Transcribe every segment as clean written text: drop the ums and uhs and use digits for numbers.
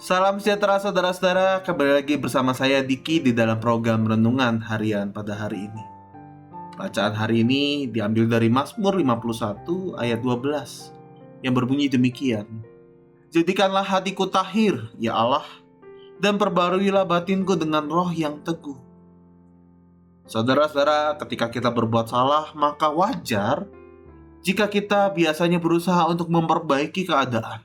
Salam sejahtera saudara-saudara, kembali lagi bersama saya Diki di dalam program Renungan Harian pada hari ini. Bacaan hari ini diambil dari Mazmur 51 ayat 12 yang berbunyi demikian. Jadikanlah hatiku tahir, ya Allah, dan perbaruilah batinku dengan roh yang teguh. Saudara-saudara, ketika kita berbuat salah, maka wajar jika kita biasanya berusaha untuk memperbaiki keadaan.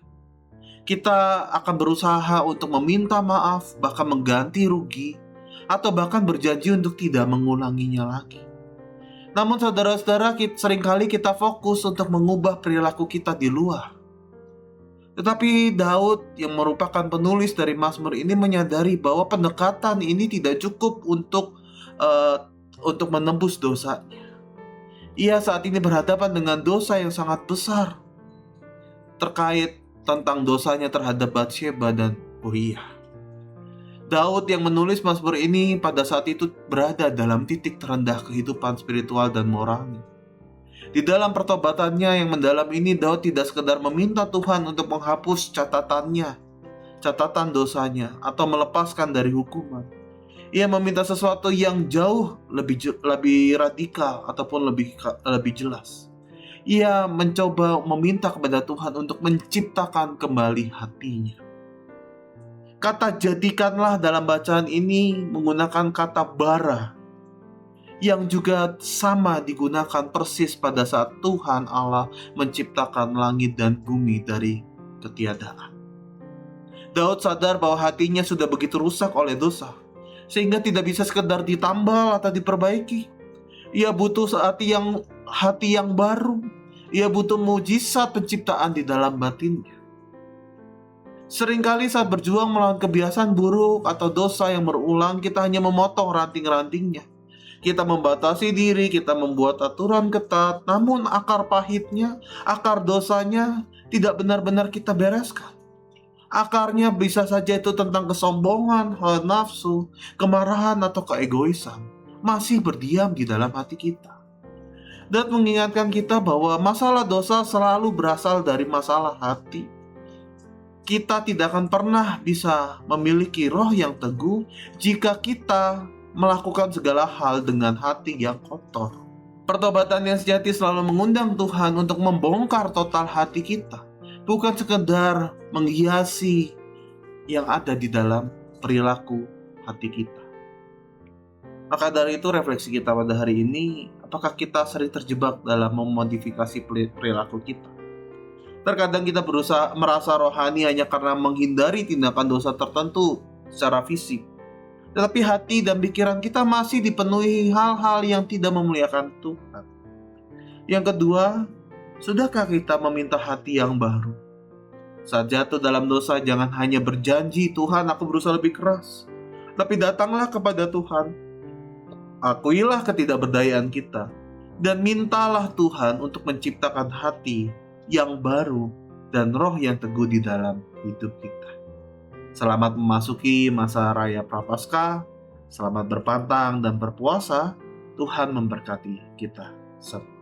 Kita akan berusaha untuk meminta maaf, bahkan mengganti rugi, atau bahkan berjanji untuk tidak mengulanginya lagi. Namun saudara-saudara, seringkali kita fokus untuk mengubah perilaku kita di luar. Tetapi Daud yang merupakan penulis dari Mazmur ini menyadari bahwa pendekatan ini tidak cukup untuk menembus dosanya. Ia saat ini berhadapan dengan dosa yang sangat besar terkait tentang dosanya terhadap Batsheba dan Uriah. Daud yang menulis Mazmur ini pada saat itu berada dalam titik terendah kehidupan spiritual dan moralnya. Di dalam pertobatannya yang mendalam ini, Daud tidak sekedar meminta Tuhan untuk menghapus catatan dosanya, atau melepaskan dari hukuman. Ia meminta sesuatu yang jauh lebih radikal ataupun lebih jelas. Ia mencoba meminta kepada Tuhan untuk menciptakan kembali hatinya. Kata jadikanlah dalam bacaan ini menggunakan kata bara, yang juga sama digunakan persis pada saat Tuhan Allah menciptakan langit dan bumi dari ketiadaan. Daud sadar bahwa hatinya sudah begitu rusak oleh dosa, sehingga tidak bisa sekedar ditambal atau diperbaiki. Ia butuh hati yang baru. Ia butuh mujizat penciptaan di dalam batinnya. Seringkali saat berjuang melawan kebiasaan buruk atau dosa yang berulang, kita hanya memotong ranting-rantingnya. Kita membatasi diri, kita membuat aturan ketat, namun akar pahitnya, akar dosanya tidak benar-benar kita bereskan. Akarnya bisa saja itu tentang kesombongan, hawa nafsu, kemarahan, atau keegoisan, masih berdiam di dalam hati kita. Dan mengingatkan kita bahwa masalah dosa selalu berasal dari masalah hati. Kita tidak akan pernah bisa memiliki roh yang teguh jika kita melakukan segala hal dengan hati yang kotor. Pertobatan yang sejati selalu mengundang Tuhan untuk membongkar total hati kita, bukan sekedar menghiasi yang ada di dalam perilaku hati kita. Maka dari itu refleksi kita pada hari ini, apakah kita sering terjebak dalam memodifikasi perilaku kita? Terkadang kita berusaha merasa rohani hanya karena menghindari tindakan dosa tertentu secara fisik. Tetapi hati dan pikiran kita masih dipenuhi hal-hal yang tidak memuliakan Tuhan. Yang kedua, sudahkah kita meminta hati yang baru? Saat jatuh dalam dosa, jangan hanya berjanji, Tuhan aku berusaha lebih keras. Tapi datanglah kepada Tuhan. Akuilah ketidakberdayaan kita dan mintalah Tuhan untuk menciptakan hati yang baru dan roh yang teguh di dalam hidup kita. Selamat memasuki masa raya Prapaskah, selamat berpantang dan berpuasa. Tuhan memberkati kita semua.